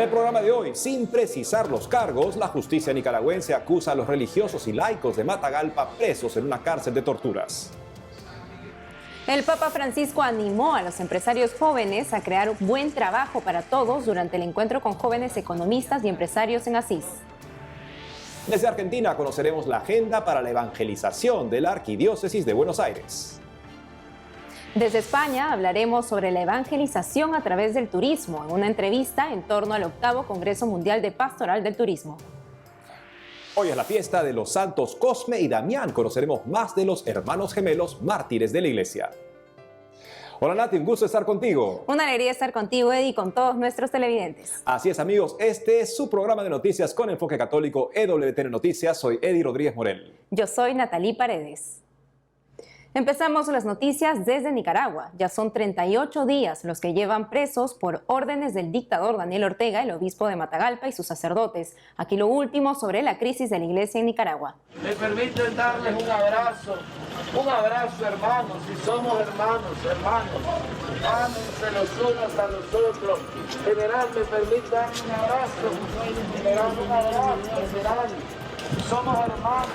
En el programa de hoy, sin precisar los cargos, la justicia nicaragüense acusa a los religiosos y laicos de Matagalpa presos en una cárcel de torturas. El Papa Francisco animó a los empresarios jóvenes a crear buen trabajo para todos durante el encuentro con jóvenes economistas y empresarios en Asís. Desde Argentina conoceremos la agenda para la evangelización de la Arquidiócesis de Buenos Aires. Desde España hablaremos sobre la evangelización a través del turismo en una entrevista en torno al 8º Congreso Mundial de Pastoral del Turismo. Hoy es la fiesta de los santos Cosme y Damián. Conoceremos más de los hermanos gemelos mártires de la iglesia. Hola Nati, un gusto estar contigo. Una alegría estar contigo, Eddie, y con todos nuestros televidentes. Así es, amigos, este es su programa de noticias con enfoque católico EWTN Noticias. Soy Eddie Rodríguez Morel. Yo soy Natalie Paredes. Empezamos las noticias desde Nicaragua. Ya son 38 días los que llevan presos por órdenes del dictador Daniel Ortega, el obispo de Matagalpa y sus sacerdotes. Aquí lo último sobre la crisis de la iglesia en Nicaragua. Me permiten darles un abrazo hermanos, si somos hermanos, ámense los unos a los otros. General, me permite darle un abrazo, general, somos hermanos.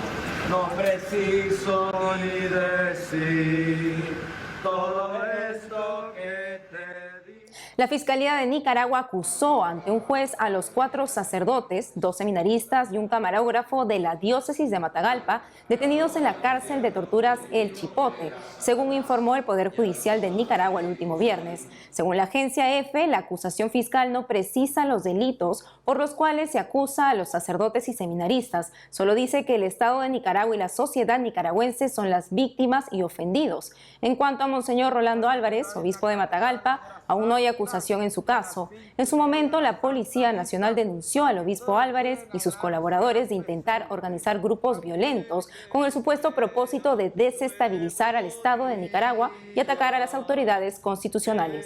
No preciso ni decir todo esto que te di. La Fiscalía de Nicaragua acusó ante un juez a los 4 sacerdotes, 2 seminaristas y un camarógrafo de la diócesis de Matagalpa, detenidos en la cárcel de torturas El Chipote, según informó el Poder Judicial de Nicaragua el último viernes. Según la agencia EFE, la acusación fiscal no precisa los delitos por los cuales se acusa a los sacerdotes y seminaristas. Solo dice que el Estado de Nicaragua y la sociedad nicaragüense son las víctimas y ofendidos. En cuanto a Monseñor Rolando Álvarez, obispo de Matagalpa, aún no hay acusación en su caso. En su momento, la Policía Nacional denunció al obispo Álvarez y sus colaboradores de intentar organizar grupos violentos con el supuesto propósito de desestabilizar al Estado de Nicaragua y atacar a las autoridades constitucionales.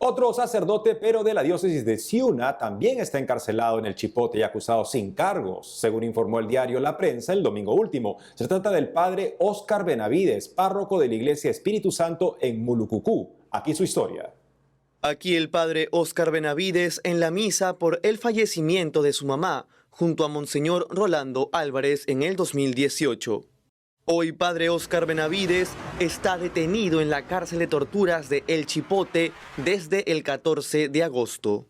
Otro sacerdote, pero de la diócesis de Ciuna, también está encarcelado en el Chipote y acusado sin cargos, según informó el diario La Prensa el domingo último. Se trata del padre Óscar Benavides, párroco de la Iglesia Espíritu Santo en Mulucucú. Aquí su historia. Aquí el padre Óscar Benavides en la misa por el fallecimiento de su mamá, junto a Monseñor Rolando Álvarez en el 2018. Hoy padre Óscar Benavides está detenido en la cárcel de torturas de El Chipote desde el 14 de agosto.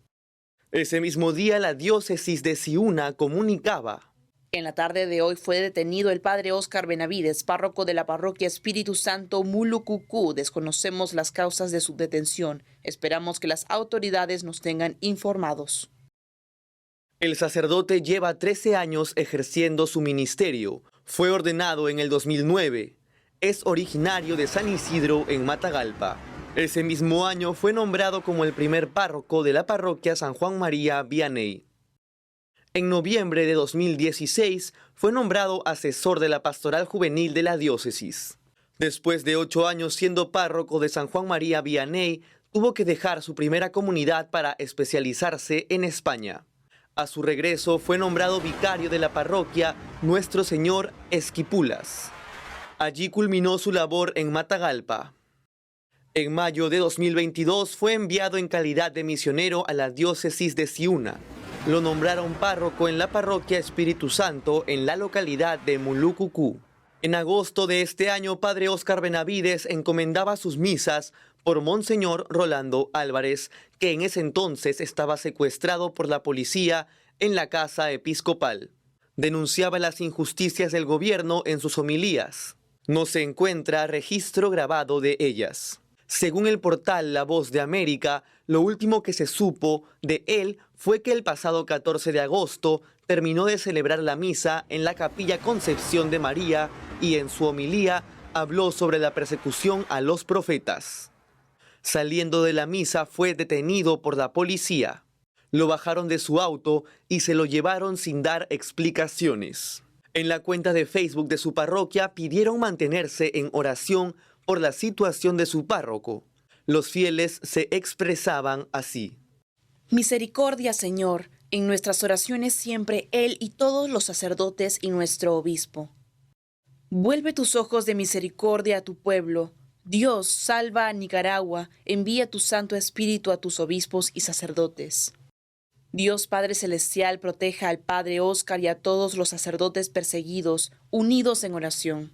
Ese mismo día la diócesis de Ciuna comunicaba: en la tarde de hoy fue detenido el padre Óscar Benavides, párroco de la parroquia Espíritu Santo Mulucucú. Desconocemos las causas de su detención. Esperamos que las autoridades nos tengan informados. El sacerdote lleva 13 años ejerciendo su ministerio. Fue ordenado en el 2009. Es originario de San Isidro en Matagalpa. Ese mismo año fue nombrado como el primer párroco de la parroquia San Juan María Vianney. En noviembre de 2016 fue nombrado asesor de la pastoral juvenil de la diócesis. Después de 8 años siendo párroco de San Juan María Vianney, tuvo que dejar su primera comunidad para especializarse en España. A su regreso fue nombrado vicario de la parroquia Nuestro Señor Esquipulas. Allí culminó su labor en Matagalpa. En mayo de 2022 fue enviado en calidad de misionero a la diócesis de Ciuna. Lo nombraron párroco en la parroquia Espíritu Santo en la localidad de Mulucucú. En agosto de este año, padre Óscar Benavides encomendaba sus misas por Monseñor Rolando Álvarez, que en ese entonces estaba secuestrado por la policía en la casa episcopal. Denunciaba las injusticias del gobierno en sus homilías. No se encuentra registro grabado de ellas. Según el portal La Voz de América, lo último que se supo de él fue que el pasado 14 de agosto terminó de celebrar la misa en la Capilla Concepción de María y en su homilía habló sobre la persecución a los profetas. Saliendo de la misa fue detenido por la policía. Lo bajaron de su auto y se lo llevaron sin dar explicaciones. En la cuenta de Facebook de su parroquia pidieron mantenerse en oración por la situación de su párroco. Los fieles se expresaban así: misericordia, Señor, en nuestras oraciones siempre Él y todos los sacerdotes y nuestro obispo. Vuelve tus ojos de misericordia a tu pueblo. Dios, salva a Nicaragua, envía tu Santo Espíritu a tus obispos y sacerdotes. Dios Padre Celestial, proteja al Padre Óscar y a todos los sacerdotes perseguidos, unidos en oración.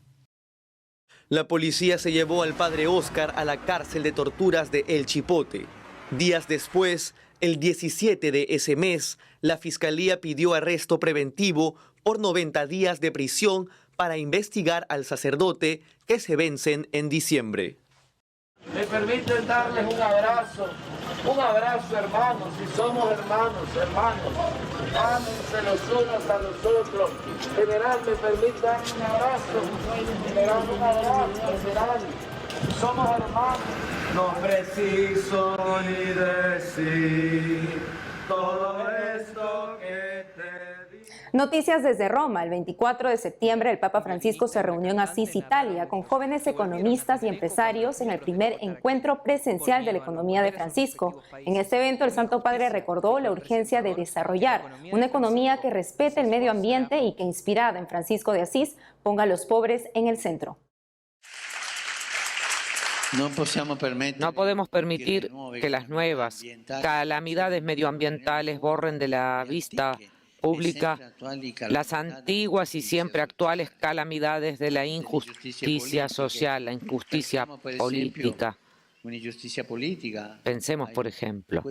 La policía se llevó al padre Óscar a la cárcel de torturas de El Chipote. Días después, el 17 de ese mes, la fiscalía pidió arresto preventivo por 90 días de prisión para investigar al sacerdote que se vencen en diciembre. Me permiten darles un abrazo hermanos, si somos hermanos, ámense los unos a los otros. General, me permite darle un abrazo, general, somos hermanos. No preciso ni decir todo esto que te digo. Noticias desde Roma. El 24 de septiembre el Papa Francisco se reunió en Asís, Italia, con jóvenes economistas y empresarios en el primer encuentro presencial de la economía de Francisco. En este evento el Santo Padre recordó la urgencia de desarrollar una economía que respete el medio ambiente y que, inspirada en Francisco de Asís, ponga a los pobres en el centro. No podemos permitir que las nuevas calamidades medioambientales borren de la vista pública las antiguas y siempre actuales calamidades de la injusticia social, la injusticia política. Pensemos, por ejemplo,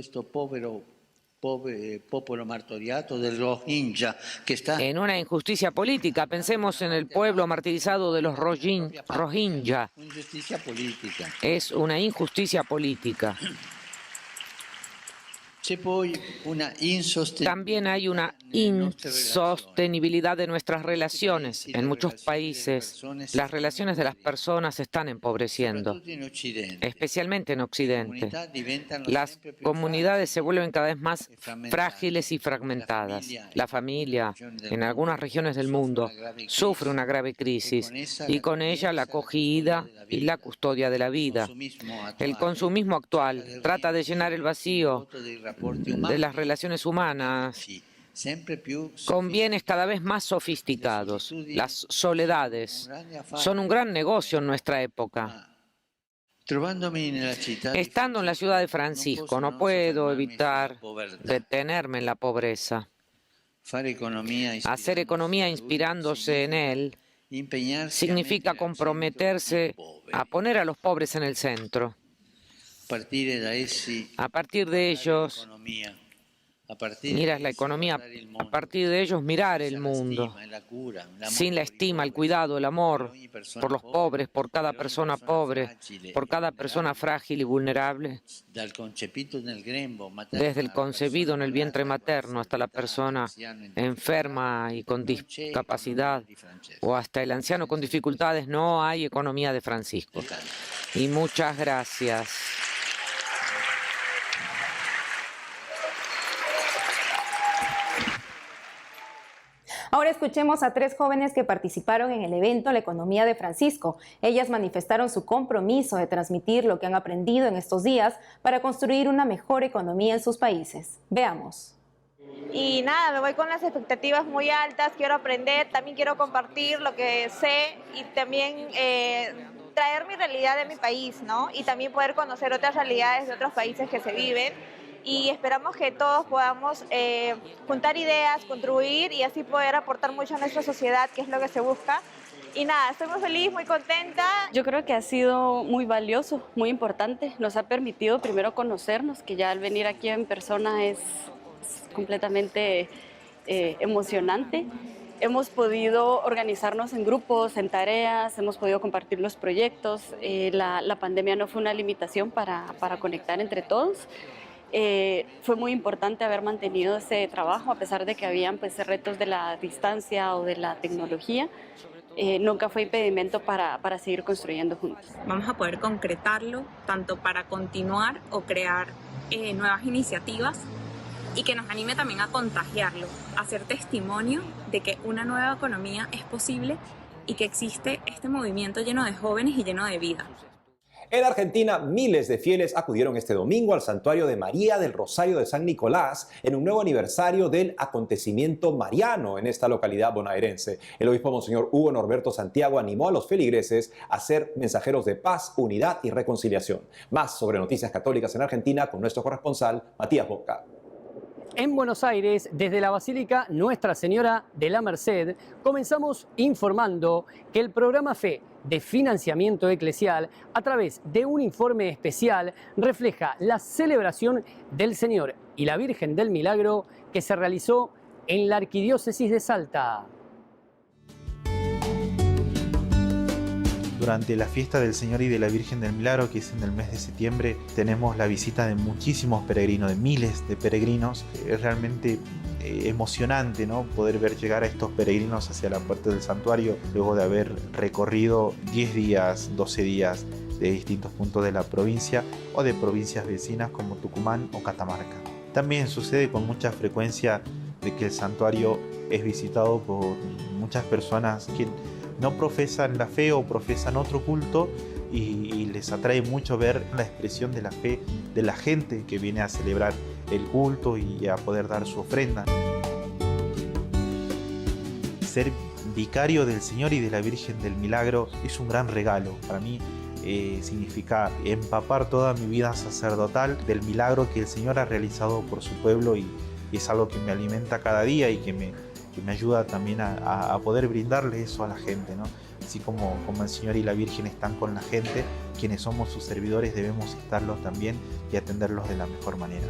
en una injusticia política. Pensemos en el pueblo martirizado de los Rohingya. Es una injusticia política. También hay una insostenibilidad de nuestras relaciones. En muchos países, las relaciones de las personas se están empobreciendo, especialmente en Occidente. Las comunidades se vuelven cada vez más frágiles y fragmentadas. La familia, en algunas regiones del mundo, sufre una grave crisis y con ella la acogida y la custodia de la vida. El consumismo actual trata de llenar el vacío de las relaciones humanas con bienes cada vez más sofisticados. Las soledades son un gran negocio en nuestra época. Estando en la ciudad de Francisco, no puedo evitar detenerme en la pobreza. Hacer economía inspirándose en él significa comprometerse a poner a los pobres en el centro. A partir de ellos, miras la economía, a partir de ellos mirar el mundo, sin la estima, el cuidado, el amor por los pobres, por cada persona pobre, por cada persona frágil y vulnerable, desde el concebido en el vientre materno hasta la persona enferma y con discapacidad, o hasta el anciano con dificultades. No hay economía de Francisco. Y muchas gracias. Ahora escuchemos a 3 jóvenes que participaron en el evento La Economía de Francisco. Ellas manifestaron su compromiso de transmitir lo que han aprendido en estos días para construir una mejor economía en sus países. Veamos. Y nada, me voy con las expectativas muy altas, quiero aprender, también quiero compartir lo que sé y también traer mi realidad de mi país, ¿no? Y también poder conocer otras realidades de otros países que se viven. Y esperamos que todos podamos juntar ideas, contribuir y así poder aportar mucho a nuestra sociedad, que es lo que se busca. Y nada, estoy muy feliz, muy contenta. Yo creo que ha sido muy valioso, muy importante. Nos ha permitido primero conocernos, que ya al venir aquí en persona es completamente emocionante. Hemos podido organizarnos en grupos, en tareas, hemos podido compartir los proyectos. La pandemia no fue una limitación para conectar entre todos. Fue muy importante haber mantenido ese trabajo a pesar de que habían pues, retos de la distancia o de la tecnología. Nunca fue impedimento para seguir construyendo juntos. Vamos a poder concretarlo tanto para continuar o crear nuevas iniciativas y que nos anime también a contagiarlo, a ser testimonio de que una nueva economía es posible y que existe este movimiento lleno de jóvenes y lleno de vida. En Argentina, miles de fieles acudieron este domingo al santuario de María del Rosario de San Nicolás en un nuevo aniversario del acontecimiento mariano en esta localidad bonaerense. El obispo Monseñor Hugo Norberto Santiago animó a los feligreses a ser mensajeros de paz, unidad y reconciliación. Más sobre noticias católicas en Argentina con nuestro corresponsal Matías Boca. En Buenos Aires, desde la Basílica Nuestra Señora de la Merced, comenzamos informando que el programa FE de financiamiento eclesial, a través de un informe especial, refleja la celebración del Señor y la Virgen del Milagro que se realizó en la Arquidiócesis de Salta. Durante la fiesta del Señor y de la Virgen del Milagro, que es en el mes de septiembre, tenemos la visita de muchísimos peregrinos, de miles de peregrinos. Es realmente emocionante, ¿no?, poder ver llegar a estos peregrinos hacia la puerta del santuario luego de haber recorrido 10 días, 12 días de distintos puntos de la provincia o de provincias vecinas como Tucumán o Catamarca. También sucede con mucha frecuencia de que el santuario es visitado por muchas personas que no profesan la fe o profesan otro culto y les atrae mucho ver la expresión de la fe de la gente que viene a celebrar el culto y a poder dar su ofrenda. Ser vicario del Señor y de la Virgen del Milagro es un gran regalo. Para mí significa empapar toda mi vida sacerdotal del milagro que el Señor ha realizado por su pueblo y es algo que me alimenta cada día y que me ayuda también a poder brindarle eso a la gente, ¿no? Así como el Señor y la Virgen están con la gente, quienes somos sus servidores debemos estarlos también y atenderlos de la mejor manera.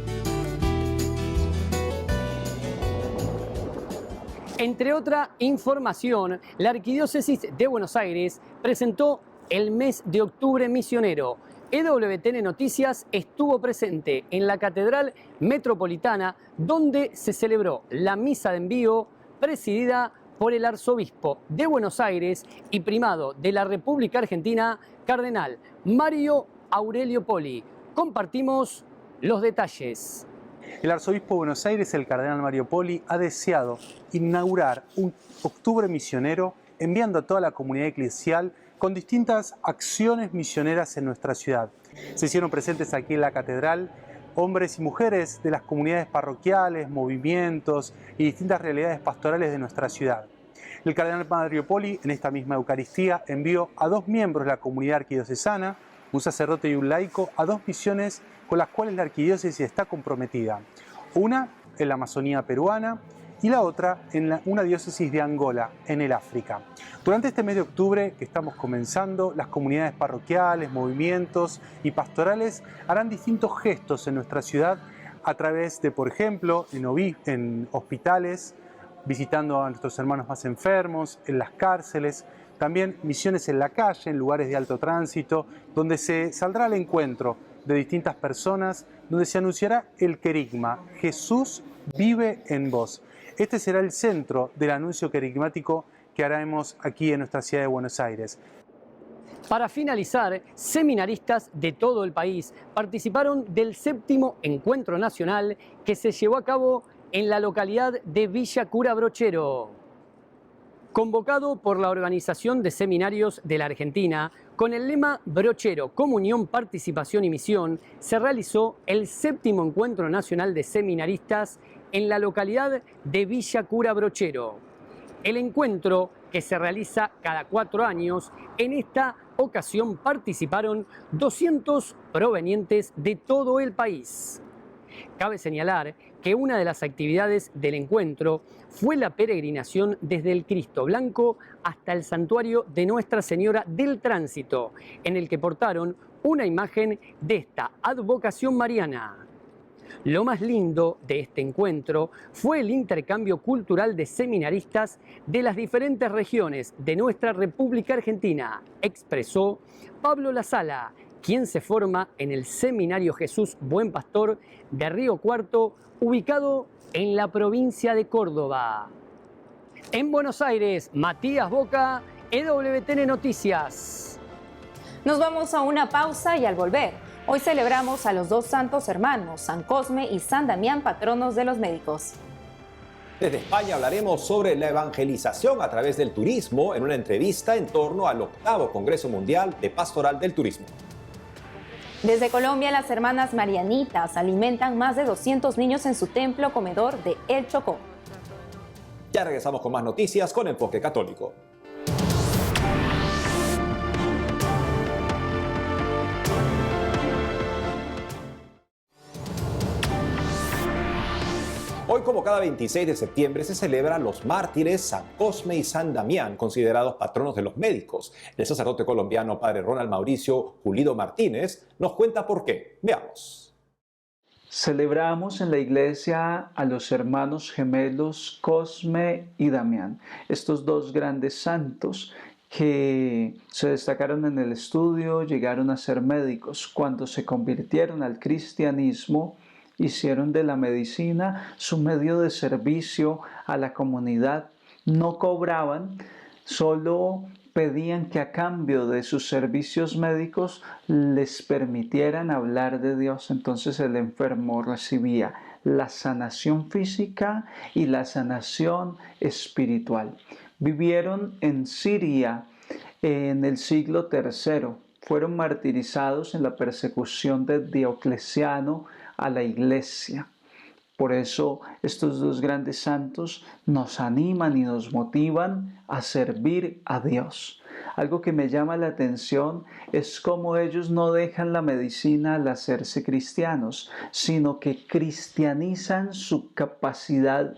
Entre otra información, la Arquidiócesis de Buenos Aires presentó el mes de octubre misionero. EWTN Noticias estuvo presente en la Catedral Metropolitana, donde se celebró la misa de envío presidida por el arzobispo de Buenos Aires y primado de la República Argentina, Cardenal Mario Aurelio Poli. Compartimos los detalles. El arzobispo de Buenos Aires, el cardenal Mario Poli, ha deseado inaugurar un octubre misionero enviando a toda la comunidad eclesial con distintas acciones misioneras en nuestra ciudad. Se hicieron presentes aquí en la catedral hombres y mujeres de las comunidades parroquiales, movimientos y distintas realidades pastorales de nuestra ciudad. El cardenal Mario Poli, en esta misma Eucaristía, envió a 2 miembros de la comunidad arquidiocesana, un sacerdote y un laico, a 2 misiones con las cuales la arquidiócesis está comprometida. Una en la Amazonía peruana y la otra en una diócesis de Angola, en el África. Durante este mes de octubre que estamos comenzando, las comunidades parroquiales, movimientos y pastorales harán distintos gestos en nuestra ciudad a través de, por ejemplo, en hospitales, visitando a nuestros hermanos más enfermos, en las cárceles, también misiones en la calle, en lugares de alto tránsito, donde se saldrá al encuentro de distintas personas, donde se anunciará el querigma, Jesús vive en vos. Este será el centro del anuncio querigmático que haremos aquí en nuestra ciudad de Buenos Aires. Para finalizar, seminaristas de todo el país participaron del 7º Encuentro Nacional que se llevó a cabo en la localidad de Villa Cura Brochero. Convocado por la Organización de Seminarios de la Argentina, con el lema Brochero, Comunión, Participación y Misión, se realizó el 7º Encuentro Nacional de Seminaristas en la localidad de Villa Cura Brochero. El encuentro, que se realiza cada 4 años, en esta ocasión participaron 200 provenientes de todo el país. Cabe señalar que una de las actividades del encuentro fue la peregrinación desde el Cristo Blanco hasta el santuario de Nuestra Señora del Tránsito, en el que portaron una imagen de esta advocación mariana. Lo más lindo de este encuentro fue el intercambio cultural de seminaristas de las diferentes regiones de nuestra República Argentina, expresó Pablo Lazala, quien se forma en el Seminario Jesús Buen Pastor de Río Cuarto, ubicado en la provincia de Córdoba. En Buenos Aires, Matías Boca, EWTN Noticias. Nos vamos a una pausa y al volver, hoy celebramos a los 2 santos hermanos, San Cosme y San Damián, patronos de los médicos. Desde España hablaremos sobre la evangelización a través del turismo en una entrevista en torno al 8º Congreso Mundial de Pastoral del Turismo. Desde Colombia, las hermanas Marianitas alimentan más de 200 niños en su templo comedor de El Chocó. Ya regresamos con más noticias con Enfoque Católico. Hoy, como cada 26 de septiembre, se celebran los mártires San Cosme y San Damián, considerados patronos de los médicos. El sacerdote colombiano Padre Ronald Mauricio Pulido Martínez nos cuenta por qué. Veamos. Celebramos en la iglesia a los hermanos gemelos Cosme y Damián, estos dos grandes santos que se destacaron en el estudio, llegaron a ser médicos. Cuando se convirtieron al cristianismo, hicieron de la medicina su medio de servicio a la comunidad. No cobraban, solo pedían que a cambio de sus servicios médicos les permitieran hablar de Dios. Entonces el enfermo recibía la sanación física y la sanación espiritual. Vivieron en Siria en el siglo III. Fueron martirizados en la persecución de Diocleciano a la iglesia. Por eso estos dos grandes santos nos animan y nos motivan a servir a Dios. Algo que me llama la atención es cómo ellos no dejan la medicina al hacerse cristianos, sino que cristianizan su capacidad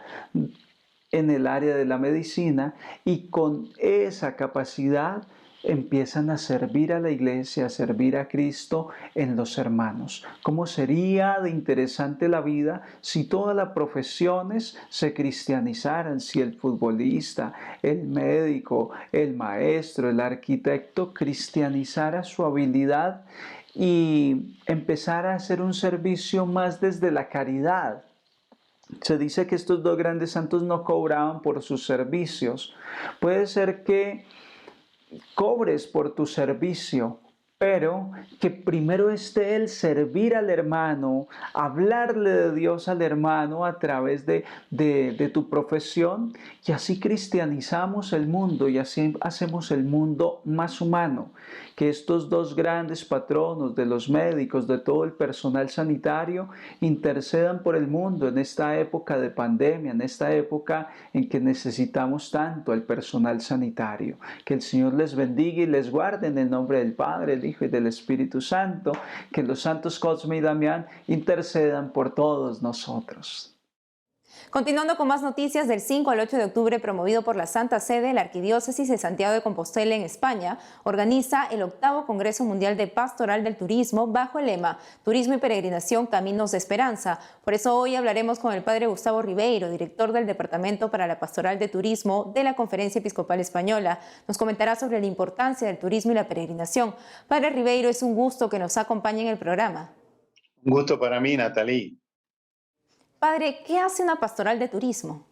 en el área de la medicina y con esa capacidad empiezan a servir a la iglesia, a servir a Cristo en los hermanos. ¿Cómo sería de interesante la vida si todas las profesiones se cristianizaran? Si el futbolista, el médico, el maestro, el arquitecto cristianizara su habilidad y empezara a hacer un servicio más desde la caridad. Se dice que estos dos grandes santos no cobraban por sus servicios. Puede ser que cobres por tu servicio, pero que primero esté el servir al hermano, hablarle de Dios al hermano a través de tu profesión, y así cristianizamos el mundo y así hacemos el mundo más humano. Que estos dos grandes patronos de los médicos, de todo el personal sanitario, intercedan por el mundo en esta época de pandemia, en esta época en que necesitamos tanto al personal sanitario. Que el Señor les bendiga y les guarde en el nombre del Padre, del Hijo y del Espíritu Santo. Que los santos Cosme y Damián intercedan por todos nosotros. Continuando con más noticias, del 5 al 8 de octubre, promovido por la Santa Sede, la Arquidiócesis de Santiago de Compostela en España organiza el 8º Congreso Mundial de Pastoral del Turismo bajo el lema Turismo y Peregrinación, Caminos de Esperanza. Por eso hoy hablaremos con el Padre Gustavo Ribeiro, director del Departamento para la Pastoral de Turismo de la Conferencia Episcopal Española. Nos comentará sobre la importancia del turismo y la peregrinación. Padre Ribeiro, es un gusto que nos acompañe en el programa. Un gusto para mí, Natalie. Padre, ¿qué hace una pastoral de turismo?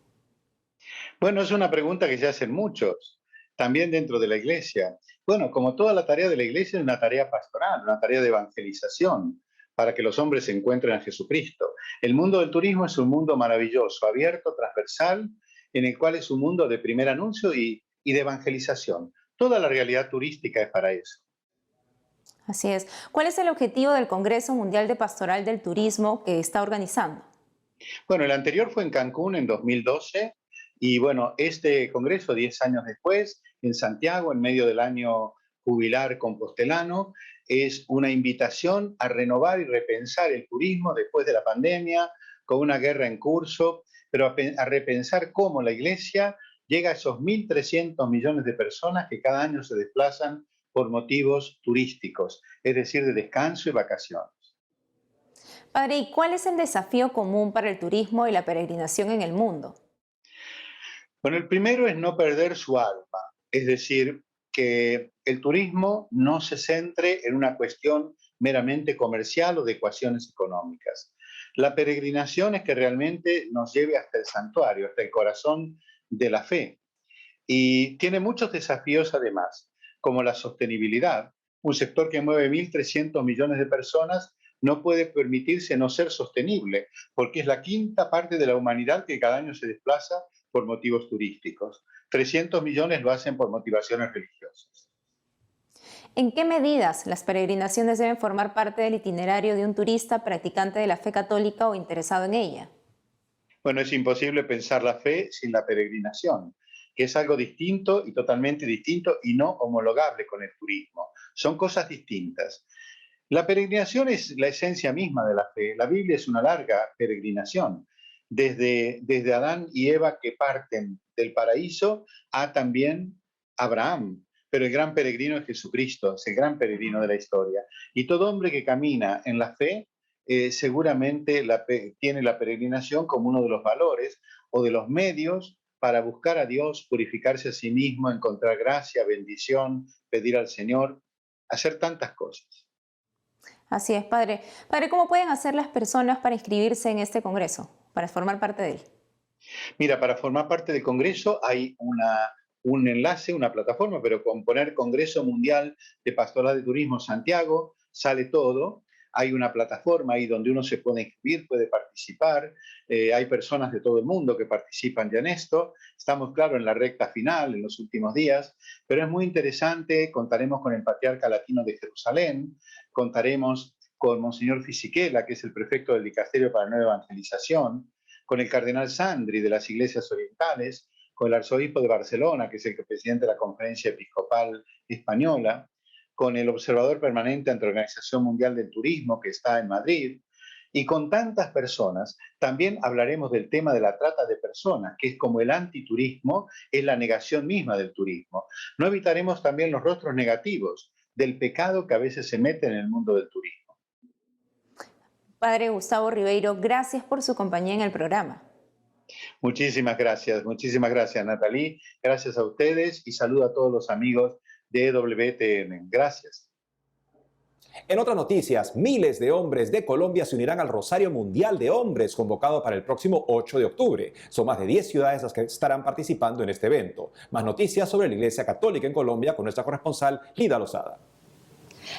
Bueno, es una pregunta que se hacen muchos, también dentro de la iglesia. Bueno, como toda la tarea de la iglesia es una tarea pastoral, una tarea de evangelización, para que los hombres se encuentren a Jesucristo. El mundo del turismo es un mundo maravilloso, abierto, transversal, en el cual es un mundo de primer anuncio y de evangelización. Toda la realidad turística es para eso. Así es. ¿Cuál es el objetivo del Congreso Mundial de Pastoral del Turismo que está organizando? Bueno, el anterior fue en Cancún en 2012 y bueno, este congreso 10 años después en Santiago, en medio del año jubilar compostelano, es una invitación a renovar y repensar el turismo después de la pandemia, con una guerra en curso, pero a repensar cómo la iglesia llega a esos 1.300 millones de personas que cada año se desplazan por motivos turísticos, es decir, de descanso y vacaciones. Padre, ¿y cuál es el desafío común para el turismo y la peregrinación en el mundo? Bueno, el primero es no perder su alma, es decir, que el turismo no se centre en una cuestión meramente comercial o de ecuaciones económicas. La peregrinación es que realmente nos lleve hasta el santuario, hasta el corazón de la fe. Y tiene muchos desafíos además, como la sostenibilidad. Un sector que mueve 1.300 millones de personas no puede permitirse no ser sostenible, porque es la quinta parte de la humanidad que cada año se desplaza por motivos turísticos. 300 millones lo hacen por motivaciones religiosas. ¿En qué medidas las peregrinaciones deben formar parte del itinerario de un turista practicante de la fe católica o interesado en ella? Bueno, es imposible pensar la fe sin la peregrinación, que es algo distinto y totalmente distinto y no homologable con el turismo. Son cosas distintas. La peregrinación es la esencia misma de la fe. La Biblia es una larga peregrinación, desde Adán y Eva que parten del paraíso a también Abraham. Pero el gran peregrino es Jesucristo, es el gran peregrino de la historia. Y todo hombre que camina en la fe seguramente tiene la peregrinación como uno de los valores o de los medios para buscar a Dios, purificarse a sí mismo, encontrar gracia, bendición, pedir al Señor, hacer tantas cosas. Así es, padre. Padre, ¿cómo pueden hacer las personas para inscribirse en este congreso, para formar parte de él? Mira, para formar parte del congreso hay un enlace, una plataforma, pero con poner Congreso Mundial de Pastoral de Turismo Santiago sale todo. Hay una plataforma ahí donde uno se puede inscribir, puede participar. Hay personas de todo el mundo que participan ya en esto. Estamos, claro, en la recta final, en los últimos días, pero es muy interesante. Contaremos con el Patriarca Latino de Jerusalén, contaremos con Monseñor Fisichella, que es el prefecto del Dicasterio para la Nueva Evangelización, con el Cardenal Sandri de las Iglesias Orientales, con el Arzobispo de Barcelona, que es el presidente de la Conferencia Episcopal Española, con el observador permanente ante la Organización Mundial del Turismo, que está en Madrid, y con tantas personas. También hablaremos del tema de la trata de personas, que es como el antiturismo, es la negación misma del turismo. No evitaremos también los rostros negativos del pecado que a veces se mete en el mundo del turismo. Padre Gustavo Ribeiro, gracias por su compañía en el programa. Muchísimas gracias, Nathalie. Gracias a ustedes y saludo a todos los amigos de EWTN. Gracias. En otras noticias, miles de hombres de Colombia se unirán al Rosario Mundial de Hombres convocado para el próximo 8 de octubre. Son más de 10 ciudades las que estarán participando en este evento. Más noticias sobre la Iglesia Católica en Colombia con nuestra corresponsal Lida Lozada.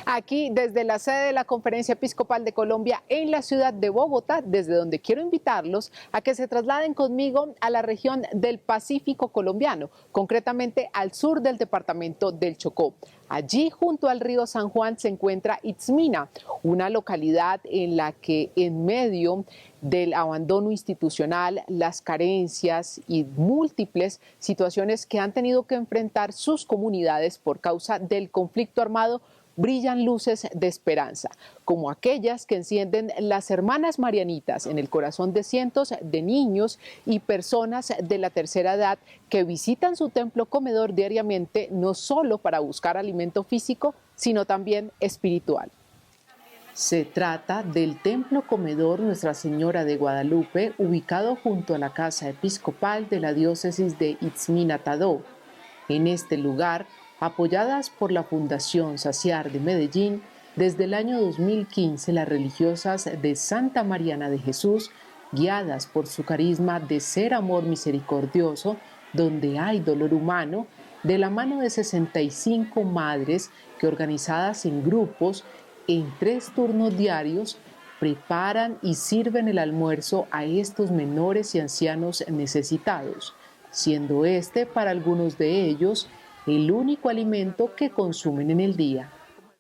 Aquí desde la sede de la Conferencia Episcopal de Colombia en la ciudad de Bogotá, desde donde quiero invitarlos a que se trasladen conmigo a la región del Pacífico colombiano, concretamente al sur del departamento del Chocó. Allí, junto al río San Juan, se encuentra Itzmina, una localidad en la que en medio del abandono institucional, las carencias y múltiples situaciones que han tenido que enfrentar sus comunidades por causa del conflicto armado, brillan luces de esperanza, como aquellas que encienden las hermanas marianitas en el corazón de cientos de niños y personas de la tercera edad que visitan su templo comedor diariamente, no solo para buscar alimento físico, sino también espiritual. Se trata del templo comedor Nuestra Señora de Guadalupe, ubicado junto a la casa episcopal de la diócesis de Itzmina Tadó. En este lugar, apoyadas por la Fundación Saciar de Medellín, desde el año 2015 las religiosas de Santa Mariana de Jesús, guiadas por su carisma de ser amor misericordioso, donde hay dolor humano, de la mano de 65 madres que organizadas en grupos, en 3 turnos diarios, preparan y sirven el almuerzo a estos menores y ancianos necesitados, siendo este para algunos de ellos el único alimento que consumen en el día.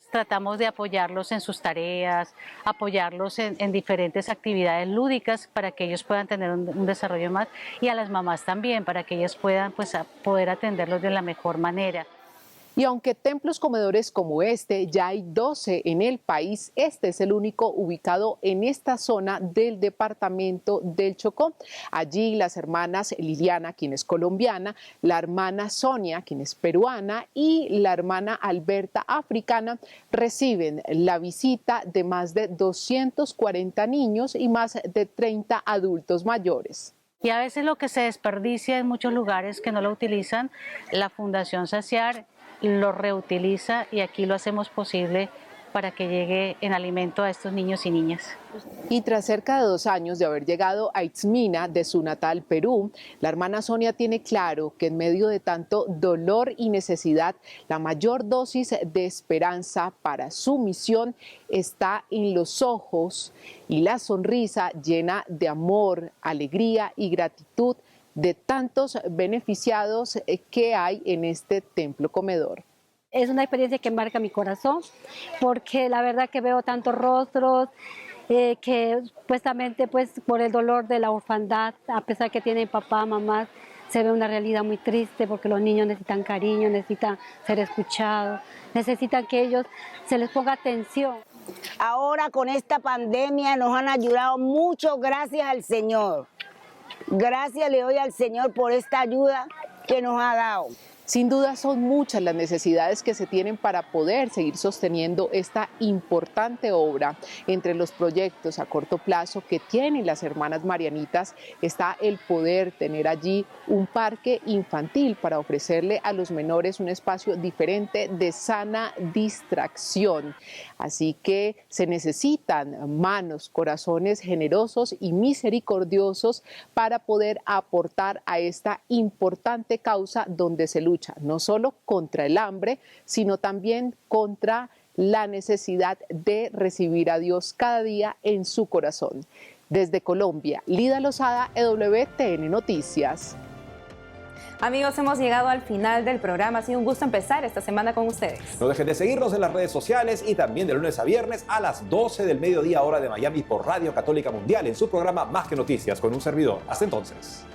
Tratamos de apoyarlos en sus tareas, apoyarlos en diferentes actividades lúdicas para que ellos puedan tener un desarrollo más, y a las mamás también, para que ellas puedan poder atenderlos de la mejor manera. Y aunque templos comedores como este ya hay 12 en el país, este es el único ubicado en esta zona del departamento del Chocó. Allí las hermanas Liliana, quien es colombiana, la hermana Sonia, quien es peruana, y la hermana Alberta, africana, reciben la visita de más de 240 niños y más de 30 adultos mayores. Y a veces lo que se desperdicia en muchos lugares que no lo utilizan, la Fundación Saciar lo reutiliza, y aquí lo hacemos posible para que llegue en alimento a estos niños y niñas. Y tras cerca de 2 años de haber llegado a Itzmina de su natal Perú, la hermana Sonia tiene claro que en medio de tanto dolor y necesidad, la mayor dosis de esperanza para su misión está en los ojos y la sonrisa llena de amor, alegría y gratitud de tantos beneficiados que hay en este templo comedor. Es una experiencia que marca mi corazón, porque la verdad que veo tantos rostros que supuestamente pues por el dolor de la orfandad, a pesar que tienen papá, mamá, se ve una realidad muy triste porque los niños necesitan cariño, necesitan ser escuchados, necesitan que ellos se les ponga atención. Ahora con esta pandemia nos han ayudado mucho, gracias al Señor. Gracias le doy al Señor por esta ayuda que nos ha dado. Sin duda son muchas las necesidades que se tienen para poder seguir sosteniendo esta importante obra. Entre los proyectos a corto plazo que tienen las hermanas Marianitas está el poder tener allí un parque infantil para ofrecerle a los menores un espacio diferente de sana distracción. Así que se necesitan manos, corazones generosos y misericordiosos para poder aportar a esta importante causa donde se lucha no solo contra el hambre, sino también contra la necesidad de recibir a Dios cada día en su corazón. Desde Colombia, Lida Lozada, EWTN Noticias. Amigos, hemos llegado al final del programa. Ha sido un gusto empezar esta semana con ustedes. No dejen de seguirnos en las redes sociales y también de lunes a viernes a las 12 del mediodía hora de Miami por Radio Católica Mundial en su programa Más que Noticias con un servidor. Hasta entonces.